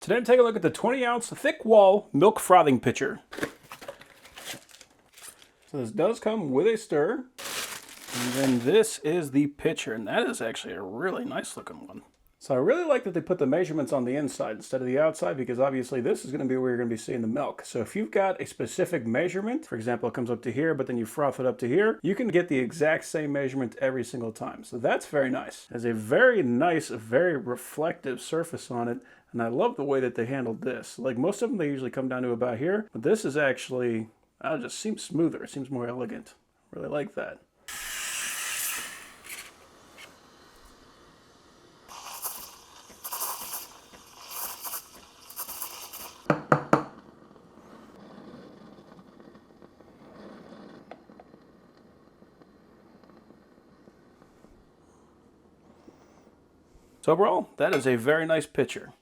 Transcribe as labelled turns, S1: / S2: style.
S1: Today I'm taking a look at the 20-ounce thick wall milk frothing pitcher. So this does come with a stir. And then this is the pitcher, and that is actually a really nice looking one. So I really like that they put the measurements on the inside instead of the outside, because obviously this is going to be where you're going to be seeing the milk. So if you've got a specific measurement, for example, it comes up to here, but then you froth it up to here, you can get the exact same measurement every single time. So that's very nice. It has a very nice, very reflective surface on it, and I love the way that they handled this. Like most of them, they usually come down to about here, but this is actually, it just seems smoother. It seems more elegant. Really like that. So overall, that is a very nice pitcher.